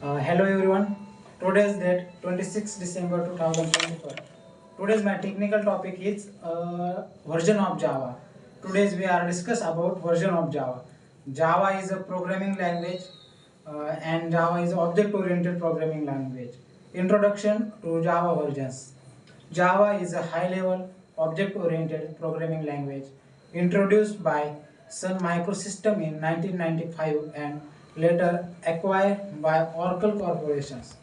Hello everyone. Today's date 26 December 2024. Today's my technical topic is version of Java. Today's we are discuss about version of Java. Java is a programming language and Java is object oriented programming language. Introduction to Java versions. Java is a high level object oriented programming language introduced by Sun Microsystem in 1995 and later acquired by Oracle corporations.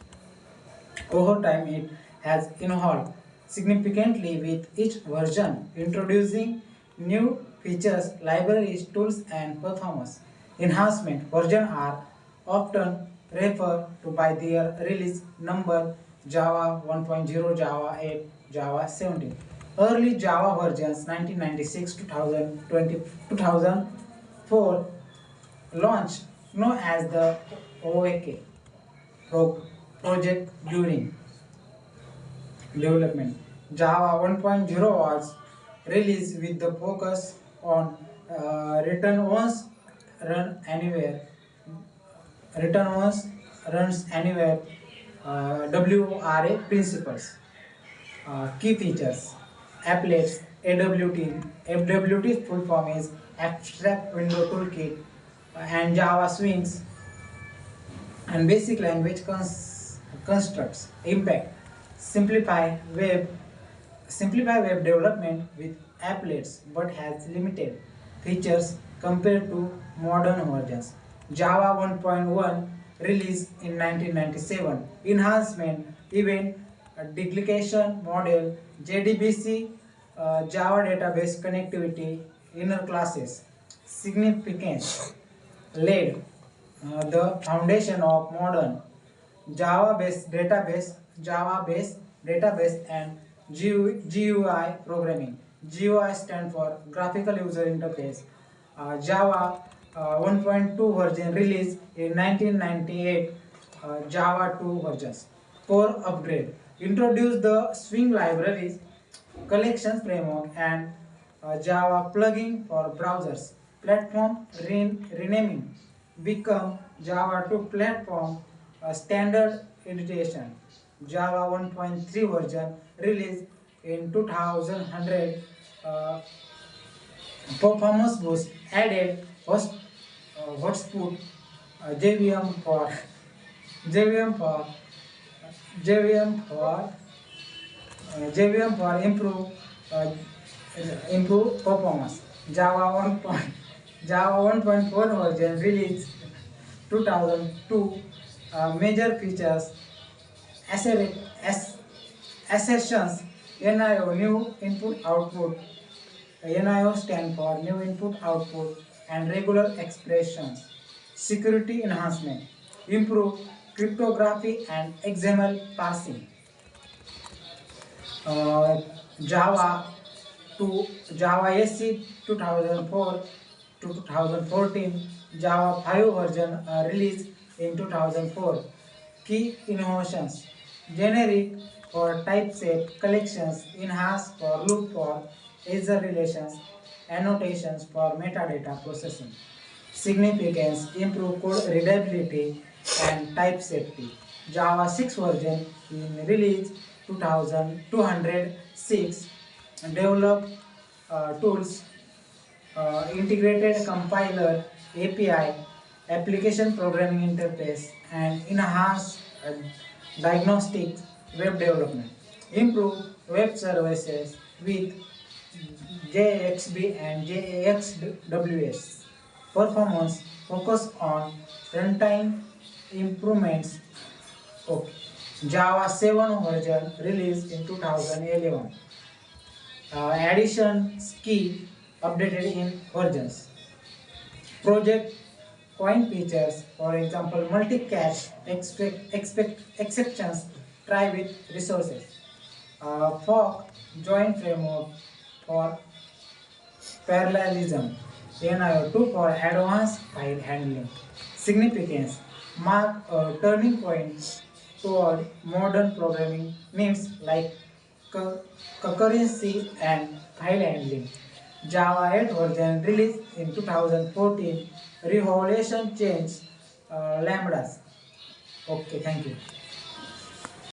Over time, it has evolved significantly with each version, introducing new features, libraries, tools, and performance enhancement. Versions are often referred to by their release number Java 1.0, Java 8, Java 17. Early Java versions 1996 2020 2004 launched known as the OAK project during development. Java 1.0 was released with the focus on return once, run anywhere, return once, runs anywhere, WRA principles. Key features: applets, AWT. AWT full form is Abstract Window Toolkit, and Java Swings and basic language constructs. Impact: simplify web development with applets, but has limited features compared to modern versions. Java 1.1 released in 1997. Enhancement: event duplication model, JDBC, Java database connectivity, inner classes. Significance: laid the foundation of modern Java-based database and GUI programming. GUI stand for Graphical User Interface. Java 1.2 version released in 1998. Java 2 versions. Core upgrade: introduce the Swing libraries, collections framework, and Java plugin for browsers. Platform renaming: become Java 2 platform standard edition. Java 1.3 version released in 2000. Performance boost: added hotspot, JVM for JVM for JVM for JVM for improve performance. Java 1.4 version released 2002. Major features: assertions, NIO, new input output. NIO stand for new input output and regular expressions. Security enhancement: improve cryptography and XML parsing. Java to Java AC 2004 to 2014. Java 5 version released in 2004. Key innovations: generic for typeset collections, enhanced for loop for user relations, annotations for metadata processing. Significance: improve code readability and type safety. Java 6 version in release 2206. Develop tools, integrated compiler, API, application programming interface, and enhanced diagnostic web development. Improve web services with JXB and JAXWS. Performance: focus on runtime improvements. Okay. Java 7 version released in 2011. Addition key updated in versions. Project coin features, for example, multi-cache exceptions, try with resources. Fork join framework for parallelism. NIO2 for advanced file handling. Significance: mark a turning point toward modern programming needs like concurrency and file handling. Java 8 version released in 2014. Revolution change lambdas. Okay, thank you.